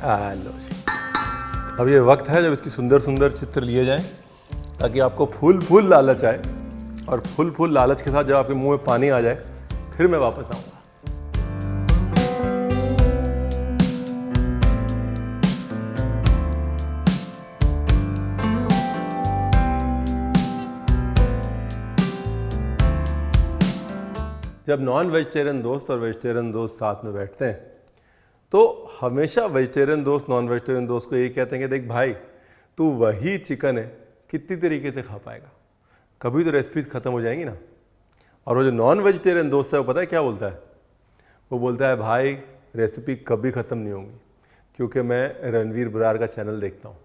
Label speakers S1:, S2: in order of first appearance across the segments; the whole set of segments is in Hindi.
S1: लो जी। अब ये वक्त है जब इसकी सुंदर सुंदर चित्र लिए जाएं ताकि आपको फूल फूल लालच आए, और फूल फूल लालच के साथ जब आपके मुंह में पानी आ जाए फिर मैं वापस आऊँगा। जब नॉन वेजिटेरियन दोस्त और वेजिटेरियन दोस्त साथ में बैठते हैं तो हमेशा वेजिटेरियन दोस्त नॉन वेजिटेरियन दोस्त को यही कहते हैं कि देख भाई, तू वही चिकन है, कितनी तरीके से खा पाएगा, कभी तो रेसिपीज ख़त्म हो जाएंगी ना। और वो जो नॉन वेजिटेरियन दोस्त है वो पता है क्या बोलता है? वो बोलता है भाई रेसिपी कभी ख़त्म नहीं होंगी, क्योंकि मैं रणवीर बरार का चैनल देखता हूँ।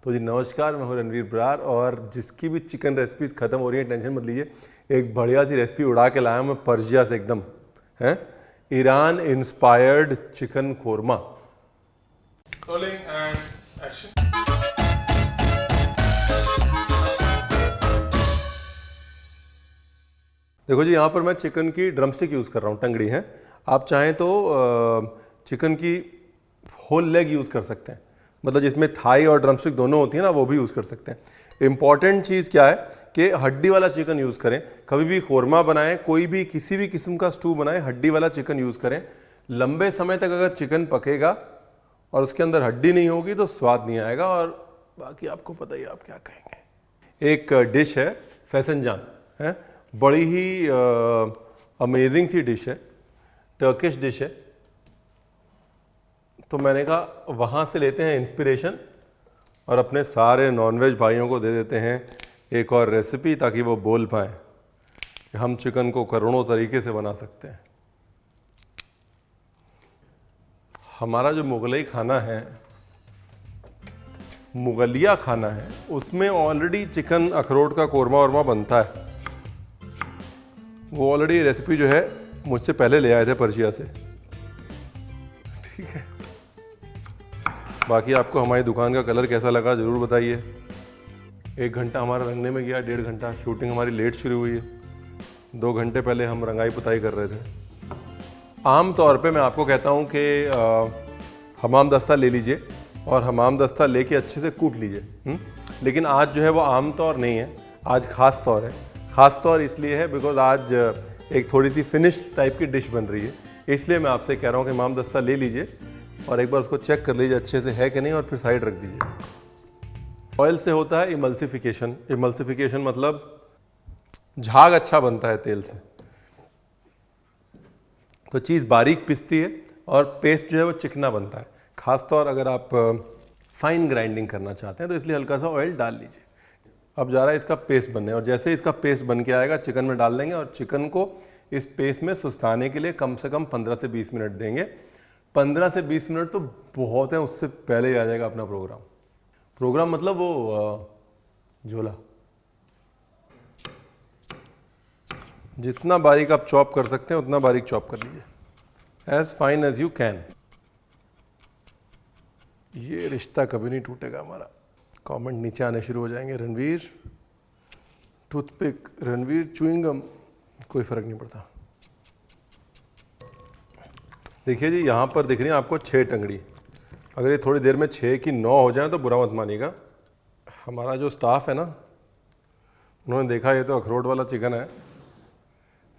S1: तो जी नमस्कार, मैं हूँ रणवीर बरार, और जिसकी भी चिकन रेसिपीज़ ख़त्म हो रही है टेंशन मत लीजिए, एक बढ़िया सी रेसिपी उड़ा के लाया हूँ मैं पर्शिया से, एकदम है Iran inspired chicken korma.
S2: Rolling and action.
S1: देखो जी, यहाँ पर मैं चिकन की ड्रमस्टिक यूज़ कर रहा हूँ, टंगड़ी है। आप चाहें तो चिकन की होल लेग यूज़ कर सकते हैं, मतलब जिसमें थाई और ड्रमस्टिक दोनों होती है ना, वो भी यूज़ कर सकते हैं। इम्पॉर्टेंट चीज़ क्या है कि हड्डी वाला चिकन यूज़ करें। कभी भी कोरमा बनाएं, कोई भी किसी भी किस्म का स्टू बनाएं, हड्डी वाला चिकन यूज़ करें। लंबे समय तक अगर चिकन पकेगा और उसके अंदर हड्डी नहीं होगी तो स्वाद नहीं आएगा, और बाकी आपको पता ही आप क्या कहेंगे। एक डिश है फैसनजान, है बड़ी ही अमेजिंग सी डिश है, टर्किश डिश है। तो मैंने कहा वहाँ से लेते हैं इंस्पिरेशन और अपने सारे नॉनवेज भाइयों को दे देते हैं एक और रेसिपी, ताकि वो बोल पाएँ कि हम चिकन को करोड़ों तरीके से बना सकते हैं। हमारा जो मुगलई खाना है, मुगलिया खाना है, उसमें ऑलरेडी चिकन अखरोट का कोरमा वरमा बनता है। वो ऑलरेडी रेसिपी जो है मुझसे पहले ले आए थे पर्शिया से, ठीक है। बाकी आपको हमारी दुकान का कलर कैसा लगा ज़रूर बताइए। 1 घंटा हमारा रंगने में गया, 1.5 घंटा। शूटिंग हमारी लेट शुरू हुई है, 2 घंटे पहले हम रंगाई पुताई कर रहे थे। आम तौर पे मैं आपको कहता हूँ कि हमाम दस्ता ले लीजिए और हमाम दस्ता लेके अच्छे से कूट लीजिए। लेकिन आज जो है वो आम तौर नहीं है, आज ख़ास तौर है। ख़ास तौर इसलिए है बिकॉज आज एक थोड़ी सी फिनिश्ड टाइप की डिश बन रही है, इसलिए मैं आपसे कह रहा हूँ कि हमाम दस्ता ले लीजिए और एक बार उसको चेक कर लीजिए अच्छे से है कि नहीं, और फिर साइड रख दीजिए। ऑयल से होता है इमल्सिफिकेशन। इमल्सिफिकेशन मतलब झाग अच्छा बनता है तेल से, तो चीज़ बारीक पिसती है और पेस्ट जो है वो चिकना बनता है। ख़ासतौर अगर आप फाइन ग्राइंडिंग करना चाहते हैं तो इसलिए हल्का सा ऑयल डाल लीजिए। अब जा रहा है इसका पेस्ट बनने, और जैसे इसका पेस्ट बन के आएगा चिकन में डाल देंगे, और चिकन को इस पेस्ट में सुस्ताने के लिए कम से कम 15 से 20 मिनट देंगे। 15 से 20 मिनट तो बहुत है, उससे पहले ही आ जाएगा अपना प्रोग्राम मतलब वो झोला। जितना बारीक आप चॉप कर सकते हैं उतना बारीक चॉप कर लीजिए, as fine as you can. ये रिश्ता कभी नहीं टूटेगा हमारा। कमेंट नीचे आने शुरू हो जाएंगे, रणवीर टूथपिक, रणवीर च्युइंगम, कोई फ़र्क नहीं पड़ता। देखिए जी, यहाँ पर दिख रही है आपको 6 टंगड़ी। अगर ये थोड़ी देर में 6 की 9 हो जाए तो बुरा मत मानिएगा। हमारा जो स्टाफ है ना, उन्होंने देखा ये तो अखरोट वाला चिकन है,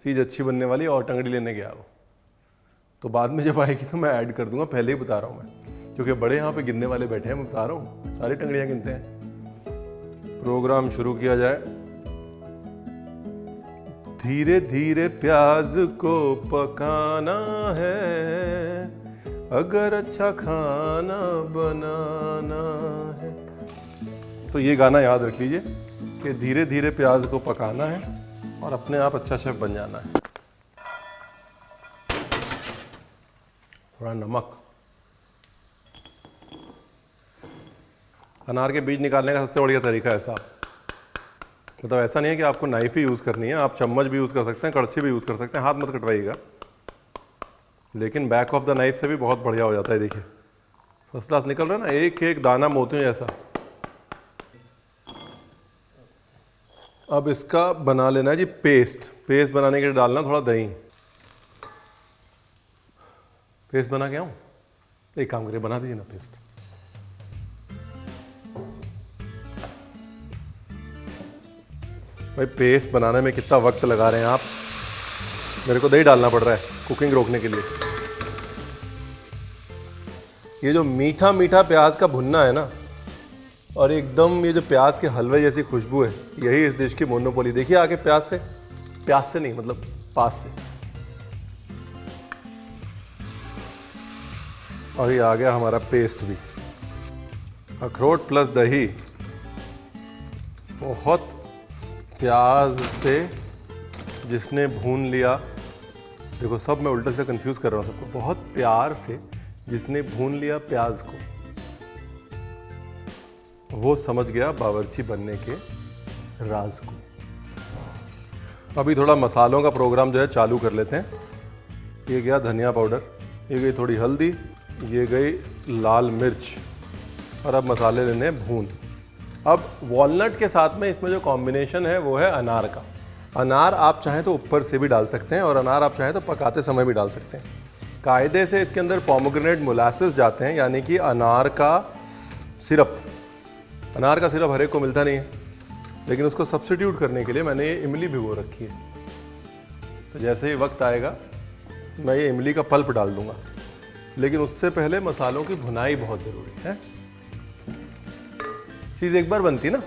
S1: चीज़ अच्छी बनने वाली, और टंगड़ी लेने गया वो। तो बाद में जब आएगी तो मैं ऐड कर दूंगा, पहले ही बता रहा हूँ मैं, क्योंकि बड़े यहाँ पे गिनने वाले बैठे हैं, मैं बता रहा हूँ सारी टंगड़ियाँ गिनते हैं। प्रोग्राम शुरू किया जाए। धीरे धीरे प्याज को पकाना है, अगर अच्छा खाना बनाना है। तो ये गाना याद रख लीजिए कि धीरे धीरे प्याज को पकाना है और अपने आप अच्छा शेफ बन जाना है। थोड़ा नमक। अनार के बीज निकालने का सबसे बढ़िया तरीका है साहब, मतलब ऐसा नहीं है कि आपको नाइफ ही यूज़ करनी है, आप चम्मच भी यूज़ कर सकते हैं, कड़छी भी यूज़ कर सकते हैं, हाथ मत कटवाइएगा। लेकिन बैक ऑफ द नाइफ से भी बहुत बढ़िया हो जाता है। देखिए फर्स्ट क्लास निकल रहा है ना, एक एक दाना मोतियों जैसा। अब इसका बना लेना है जी पेस्ट। पेस्ट बनाने के लिए डालना थोड़ा दही। पेस्ट बना के आऊँ? एक काम करिए, बना दीजिए ना पेस्ट। भाई पेस्ट बनाने में कितना वक्त लगा रहे हैं आप। मेरे को दही डालना पड़ रहा है कुकिंग रोकने के लिए। ये जो मीठा मीठा प्याज का भुनना है ना, और एकदम ये जो प्याज के हलवे जैसी खुशबू है, यही इस डिश की मोनोपोली। देखिए आगे प्याज से नहीं, मतलब पास से। और ये आ गया हमारा पेस्ट भी। अखरोट प्लस दही बहुत प्याज से जिसने भून लिया, देखो सब मैं उल्टे से कंफ्यूज कर रहा हूँ सबको। बहुत प्यार से जिसने भून लिया प्याज को, वो समझ गया बावर्ची बनने के राज को। अभी थोड़ा मसालों का प्रोग्राम जो है चालू कर लेते हैं। ये गया धनिया पाउडर, ये गई थोड़ी हल्दी, ये गई लाल मिर्च, और अब मसाले लेने हैं भून। अब वॉलनट के साथ में इसमें जो कॉम्बिनेशन है वो है अनार का। अनार आप चाहें तो ऊपर से भी डाल सकते हैं, और अनार आप चाहें तो पकाते समय भी डाल सकते हैं। कायदे से इसके अंदर पोमोग्रेनेट मोलासेस जाते हैं, यानी कि अनार का सिरप। अनार का सिरप हर एक को मिलता नहीं है, लेकिन उसको सब्स्टिट्यूट करने के लिए मैंने ये इमली भिगो रखी है। तो जैसे ही वक्त आएगा मैं ये इमली का पल्प डाल दूंगा, लेकिन उससे पहले मसालों की भुनाई बहुत ज़रूरी है। चीज़ एक बार बनती ना।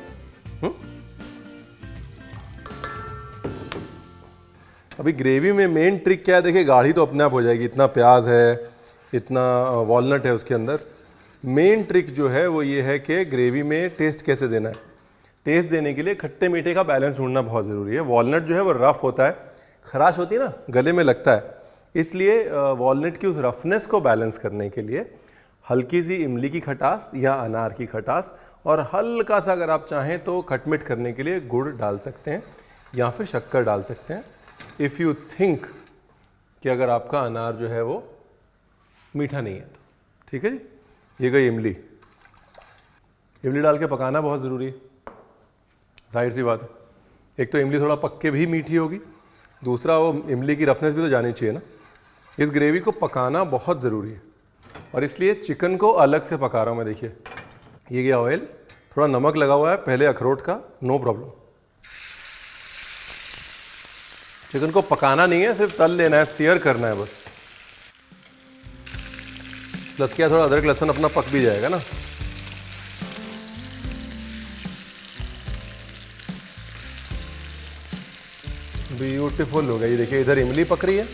S1: अभी ग्रेवी में मेन ट्रिक क्या है, देखिए गाढ़ी तो अपने आप हो जाएगी, इतना प्याज है, इतना वॉलनट है उसके अंदर। मेन ट्रिक जो है वो ये है कि ग्रेवी में टेस्ट कैसे देना है। टेस्ट देने के लिए खट्टे मीठे का बैलेंस ढूंढना बहुत ज़रूरी है। वॉलनट जो है वो रफ़ होता है, खराश होती है ना, गले में लगता है। इसलिए वॉलनट की उस रफनेस को बैलेंस करने के लिए हल्की सी इमली की खटास या अनार की खटास, और हल्का सा अगर आप चाहें तो खटमिठ करने के लिए गुड़ डाल सकते हैं या फिर शक्कर डाल सकते हैं, इफ़ यू थिंक कि अगर आपका अनार जो है वो मीठा नहीं है तो। ठीक है जी। ये गई इमली। इमली डाल के पकाना बहुत ज़रूरी है, जाहिर सी बात है। एक तो इमली थोड़ा पक के भी मीठी होगी, दूसरा वो इमली की रफनेस भी तो जानी चाहिए ना। इस ग्रेवी को पकाना बहुत ज़रूरी है, और इसलिए चिकन को अलग से पका रहा हूँ मैं। देखिए ये गया ऑयल, थोड़ा नमक लगा हुआ है पहले अखरोट का, नो प्रॉब्लम। चिकन को पकाना नहीं है, सिर्फ तल लेना है, सीयर करना है बस। प्लस क्या, थोड़ा अदरक लहसुन अपना पक भी जाएगा ना। ब्यूटीफुल हो गया। ये देखिए इधर इमली पक रही है,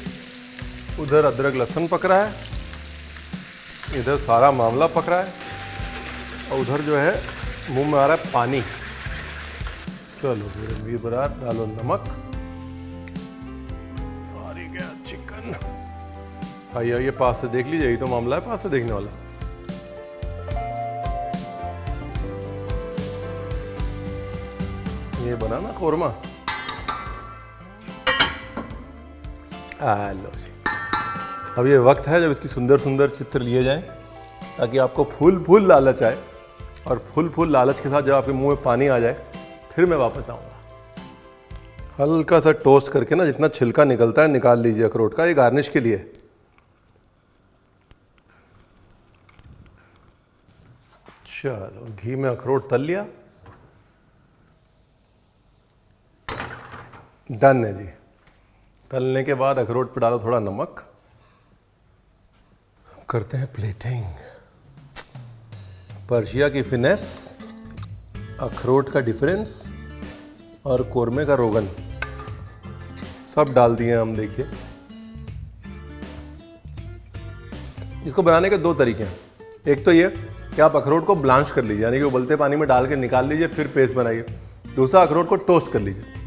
S1: उधर अदरक लहसुन पक रहा है, इधर सारा मामला पक रहा है, और उधर जो है मुंह में आ रहा है पानी। चलो रणवीर बरार डालो नमक, और ये गया चिकन। आइए पास से देख लीजिए, यही तो मामला है पास से देखने वाला। ये बना ना कोरमा। लो जी, अब ये वक्त है जब इसकी सुंदर सुंदर चित्र लिए जाएं, ताकि आपको फूल लालच आए, और फूल लालच के साथ जब आपके मुंह में पानी आ जाए, फिर मैं वापस आऊँगा। हल्का सा टोस्ट करके ना, जितना छिलका निकलता है निकाल लीजिए अखरोट का, ये गार्निश के लिए। चलो घी में अखरोट तल लिया, डन है जी। तलने के बाद अखरोट पे डालो थोड़ा नमक। करते हैं प्लेटिंग। पर्शिया की फिनेस, अखरोट का डिफरेंस, और कोरमे का रोगन सब डाल दिए हम। देखिए इसको बनाने के दो तरीके हैं। एक तो ये कि आप अखरोट को ब्लांच कर लीजिए, यानी कि उबलते पानी में डाल के निकाल लीजिए, फिर पेस्ट बनाइए। दूसरा, अखरोट को टोस्ट कर लीजिए।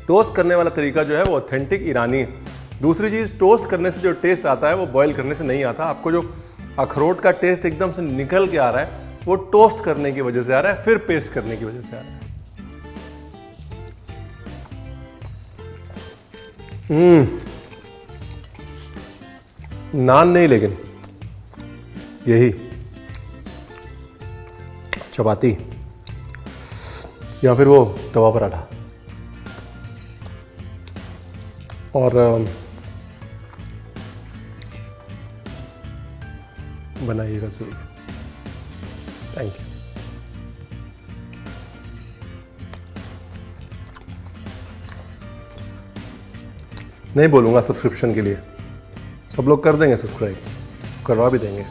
S1: टोस्ट करने वाला तरीका जो है वो ऑथेंटिक ईरानी है। दूसरी चीज़, टोस्ट करने से जो टेस्ट आता है वो बॉईल करने से नहीं आता। आपको जो अखरोट का टेस्ट एकदम से निकल के आ रहा है, वो टोस्ट करने की वजह से आ रहा है, फिर पेस्ट करने की वजह से आ रहा है। नान नहीं, लेकिन यही चपाती या फिर वो तवा पराठा, और बनाइएगा ज़रूर। Thank you. नहीं बोलूँगा सब्सक्रिप्शन के लिए, सब लोग कर देंगे सब्सक्राइब, करवा भी देंगे।